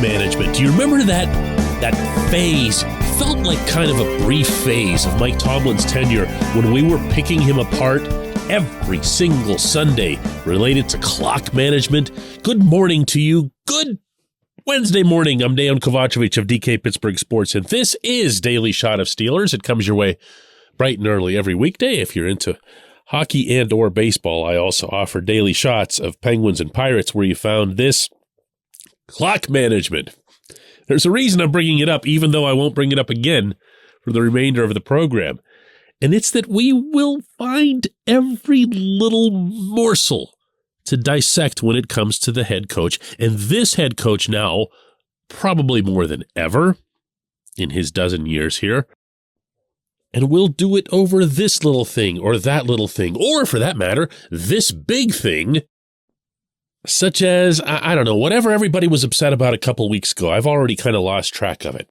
management. Do you remember that phase? Felt like kind of a brief phase of Mike Tomlin's tenure when we were picking him apart every single Sunday related to clock management. Good morning to you. Good Wednesday morning. I'm Dejan Kovacevic of DK Pittsburgh Sports, and this is Daily Shot of Steelers. It comes your way bright and early every weekday. If you're into hockey and or baseball, I also offer daily shots of Penguins and Pirates where you found this clock management. There's a reason I'm bringing it up, even though I won't bring it up again for the remainder of the program. And it's that we will find every little morsel to dissect when it comes to the head coach. And this head coach now, probably more than ever in his dozen years here. And we'll do it over this little thing or that little thing, or for that matter, this big thing. Such as, I don't know, whatever everybody was upset about a couple weeks ago. I've already kind of lost track of it.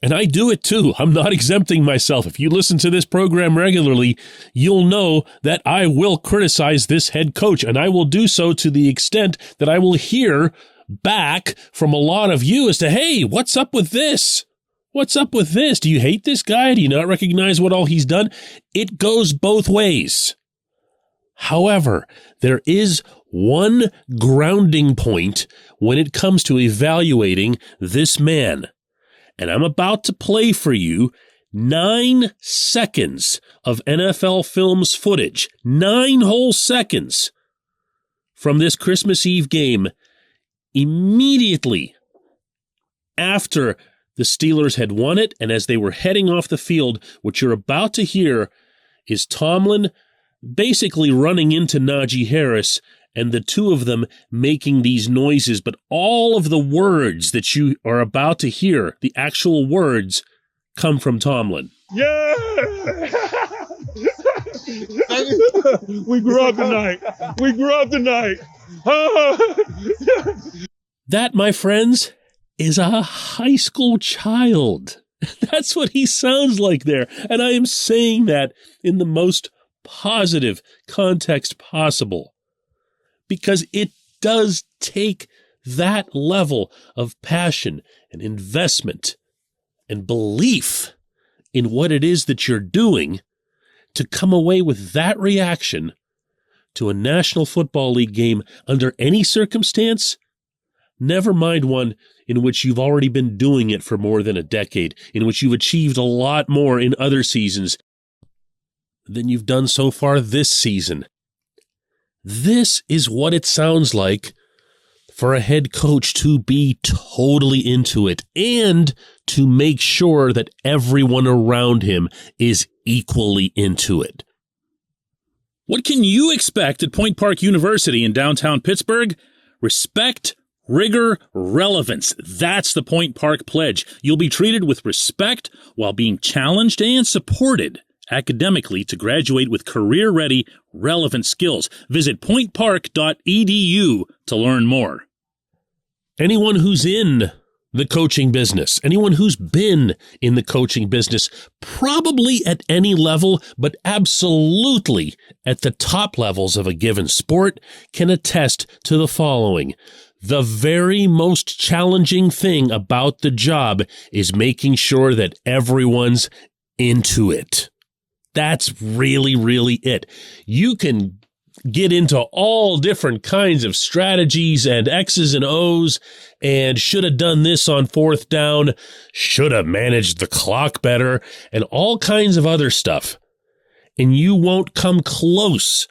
And I do it too. I'm not exempting myself. If you listen to this program regularly, you'll know that I will criticize this head coach. And I will do so to the extent that I will hear back from a lot of you as to, hey, what's up with this? What's up with this? Do you hate this guy? Do you not recognize what all he's done? It goes both ways. However, there is one grounding point when it comes to evaluating this man. And I'm about to play for you 9 seconds of NFL Films footage, 9 whole seconds from this Christmas Eve game immediately after the Steelers had won it. And as they were heading off the field, what you're about to hear is Tomlin basically running into Najee Harris and the two of them making these noises, but all of the words that you are about to hear, the actual words, come from Tomlin. Yeah! We grew up tonight. We grew up tonight. That, my friends, is a high school child. That's what he sounds like there. And I am saying that in the most positive context possible. Because it does take that level of passion and investment and belief in what it is that you're doing to come away with that reaction to a National Football League game under any circumstance, never mind one in which you've already been doing it for more than a decade, in which you've achieved a lot more in other seasons than you've done so far this season. This is what it sounds like for a head coach to be totally into it and to make sure that everyone around him is equally into it. What can you expect at Point Park University in downtown Pittsburgh? Respect, rigor, relevance. That's the Point Park Pledge. You'll be treated with respect while being challenged and supported academically to graduate with career-ready, relevant skills. Visit pointpark.edu to learn more. Anyone who's in the coaching business, anyone who's been in the coaching business, probably at any level, but absolutely at the top levels of a given sport, can attest to the following. The very most challenging thing about the job is making sure that everyone's into it. That's really, really it. You can get into all different kinds of strategies and X's and O's and should have done this on 4th down, should have managed the clock better, and all kinds of other stuff. And you won't come close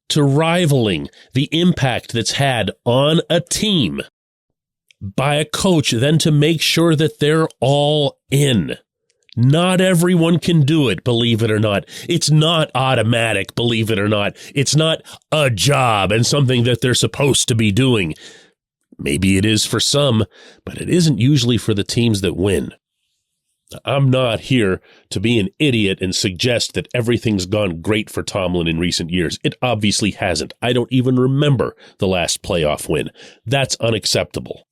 to rivaling the impact that's had on a team by a coach than to make sure that they're all in. Not everyone can do it, believe it or not. It's not automatic, believe it or not. It's not a job and something that they're supposed to be doing. Maybe it is for some, but it isn't usually for the teams that win. I'm not here to be an idiot and suggest that everything's gone great for Tomlin in recent years. It obviously hasn't. I don't even remember the last playoff win. That's unacceptable.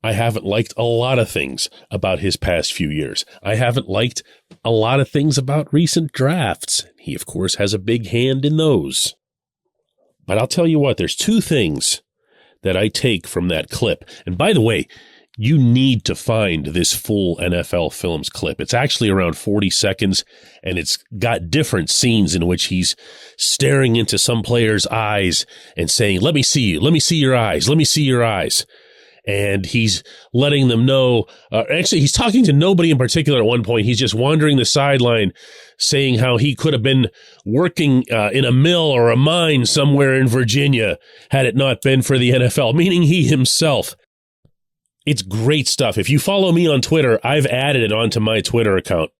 I haven't liked a lot of things about his past few years. I haven't liked a lot of things about recent drafts. He, of course, has a big hand in those. But I'll tell you what, there's two things that I take from that clip. And by the way, you need to find this full NFL Films clip. It's actually around 40 seconds, and it's got different scenes in which he's staring into some player's eyes and saying, "Let me see you. Let me see your eyes. Let me see your eyes." And he's letting them know, actually, he's talking to nobody in particular at one point. He's just wandering the sideline saying how he could have been working in a mill or a mine somewhere in Virginia had it not been for the NFL, meaning he himself. It's great stuff. If you follow me on Twitter, I've added it onto my Twitter account.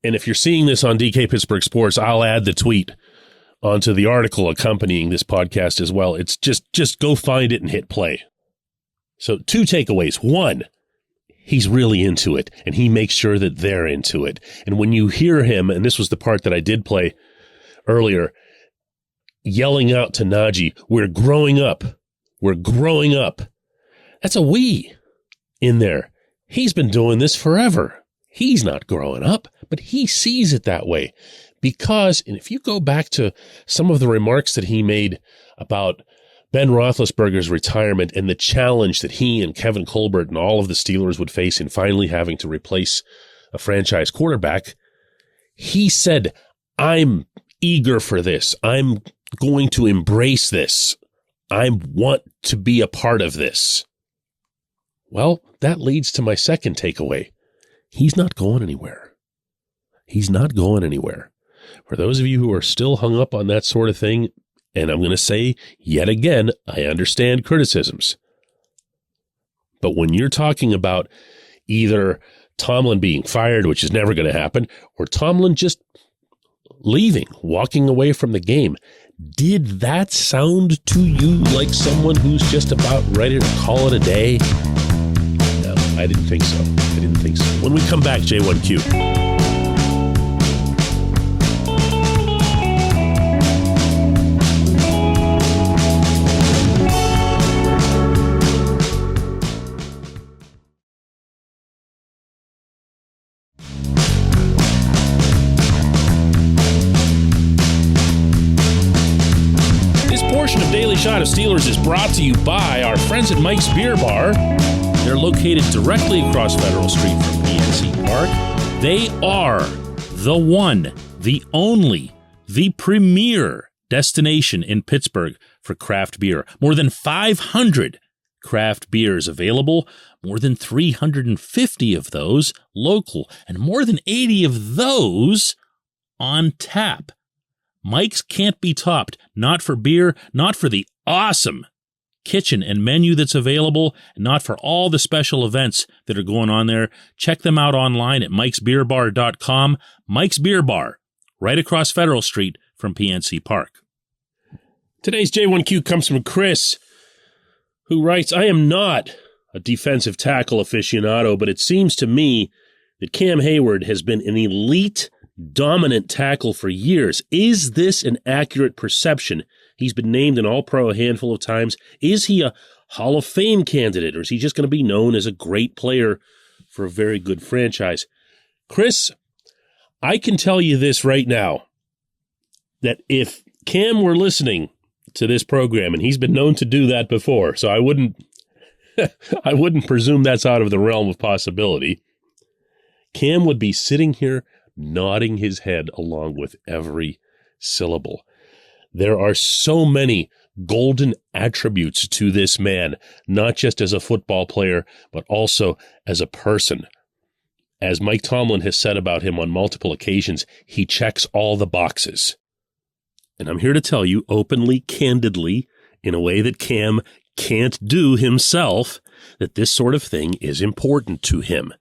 And if you're seeing this on DK Pittsburgh Sports, I'll add the tweet onto the article accompanying this podcast as well. It's just go find it and hit play. So 2 takeaways. 1, he's really into it, and he makes sure that they're into it. And when you hear him, and this was the part that I did play earlier, yelling out to Najee, "We're growing up. We're growing up." That's a we in there. He's been doing this forever. He's not growing up, but he sees it that way. Because, and if you go back to some of the remarks that he made about Ben Roethlisberger's retirement and the challenge that he and Kevin Colbert and all of the Steelers would face in finally having to replace a franchise quarterback, he said, "I'm eager for this. I'm going to embrace this. I want to be a part of this." Well, that leads to my second takeaway. He's not going anywhere. He's not going anywhere. For those of you who are still hung up on that sort of thing, and I'm going to say yet again, I understand criticisms. But when you're talking about either Tomlin being fired, which is never going to happen, or Tomlin just leaving, walking away from the game, did that sound to you like someone who's just about ready to call it a day? No, I didn't think so. I didn't think so. When we come back, J1Q. Shot of Steelers is brought to you by our friends at Mike's Beer Bar. They're located directly across Federal Street from PNC Park. They are the one, the only, the premier destination in Pittsburgh for craft beer. More than 500 craft beers available, more than 350 of those local, and more than 80 of those on tap. Mike's can't be topped, not for beer, not for the awesome kitchen and menu that's available, and not for all the special events that are going on there. Check them out online at mikesbeerbar.com. Mike's Beer Bar, right across Federal Street from PNC Park. Today's J1Q comes from Chris, who writes, "I am not a defensive tackle aficionado, but it seems to me that Cam Heyward has been an elite dominant tackle for years. Is this an accurate perception? He's been named an All-Pro a handful of times. Is he a Hall of Fame candidate, or is he just going to be known as a great player for a very good franchise?" Chris, I can tell you this right now, that if Cam were listening to this program, and he's been known to do that before, so I wouldn't presume that's out of the realm of possibility, Cam would be sitting here nodding his head along with every syllable. There are so many golden attributes to this man, not just as a football player, but also as a person. As Mike Tomlin has said about him on multiple occasions, he checks all the boxes. And I'm here to tell you openly, candidly, in a way that Cam can't do himself, that this sort of thing is important to him.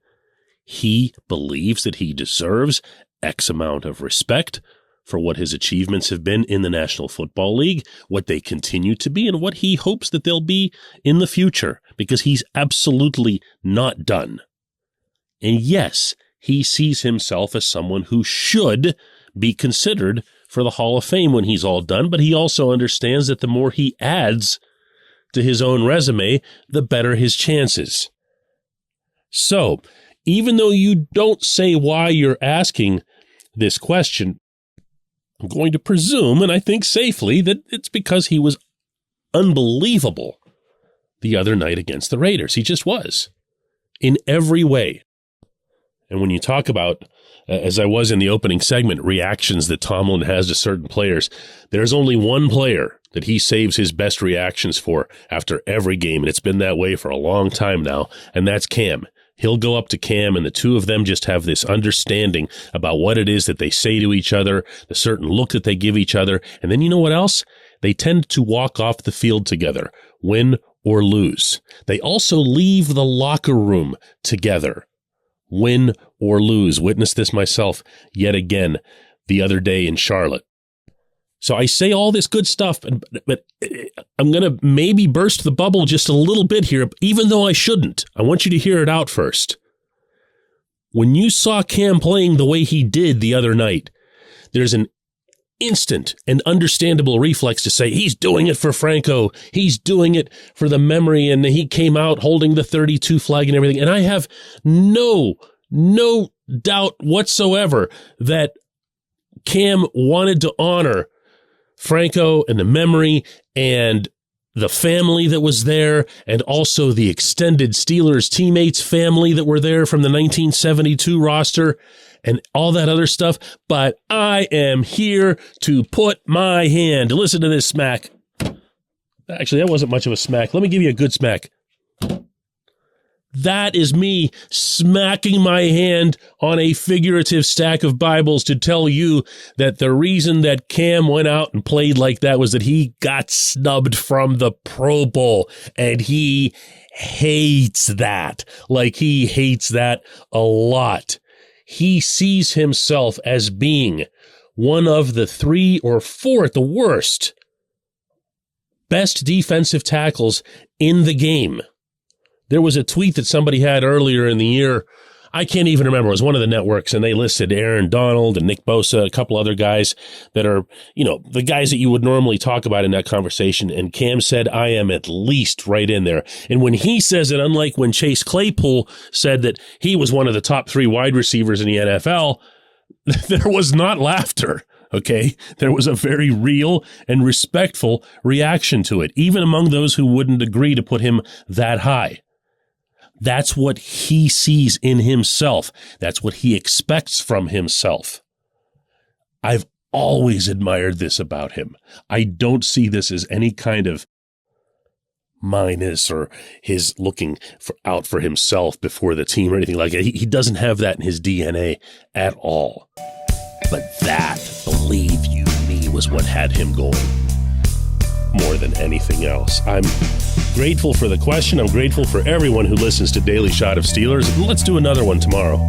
He believes that he deserves X amount of respect for what his achievements have been in the National Football League, what they continue to be, and what he hopes that they'll be in the future, because he's absolutely not done. And yes, he sees himself as someone who should be considered for the Hall of Fame when he's all done, but he also understands that the more he adds to his own resume, the better his chances. So, even though you don't say why you're asking this question, I'm going to presume, and I think safely, that it's because he was unbelievable the other night against the Raiders. He just was. In every way. And when you talk about, as I was in the opening segment, reactions that Tomlin has to certain players, there's only one player that he saves his best reactions for after every game, and it's been that way for a long time now, and that's Cam. He'll go up to Cam, and the two of them just have this understanding about what it is that they say to each other, the certain look that they give each other, and then you know what else? They tend to walk off the field together, win or lose. They also leave the locker room together, win or lose. Witnessed this myself yet again the other day in Charlotte. So I say all this good stuff, but I'm going to maybe burst the bubble just a little bit here, even though I shouldn't. I want you to hear it out first. When you saw Cam playing the way he did the other night, there's an instant and understandable reflex to say, he's doing it for Franco. He's doing it for the memory, and he came out holding the 32 flag and everything. And I have no doubt whatsoever that Cam wanted to honor Franco and the memory and the family that was there, and also the extended Steelers teammates family that were there from the 1972 roster and all that other stuff. But I am here to put my hand. Listen to this smack. Actually, that wasn't much of a smack. Let me give you a good smack. That is me smacking my hand on a figurative stack of Bibles to tell you that the reason that Cam went out and played like that was that he got snubbed from the Pro Bowl, and he hates that. Like, he hates that a lot. He sees himself as being one of the 3 or 4 at the worst best defensive tackles in the game. There was a tweet that somebody had earlier in the year. I can't even remember. It was one of the networks, and they listed Aaron Donald and Nick Bosa, a couple other guys that are, the guys that you would normally talk about in that conversation. And Cam said, I am at least right in there. And when he says it, unlike when Chase Claypool said that he was one of the top 3 wide receivers in the NFL, there was not laughter. Okay, there was a very real and respectful reaction to it, even among those who wouldn't agree to put him that high. That's what he sees in himself. That's what he expects from himself. I've always admired this about him. I don't see this as any kind of minus or his looking out for himself before the team or anything like that. He doesn't have that in his DNA at all. But that, believe you me, was what had him going more than anything else. I'm grateful for the question. I'm grateful for everyone who listens to Daily Shot of Steelers. Let's do another one tomorrow.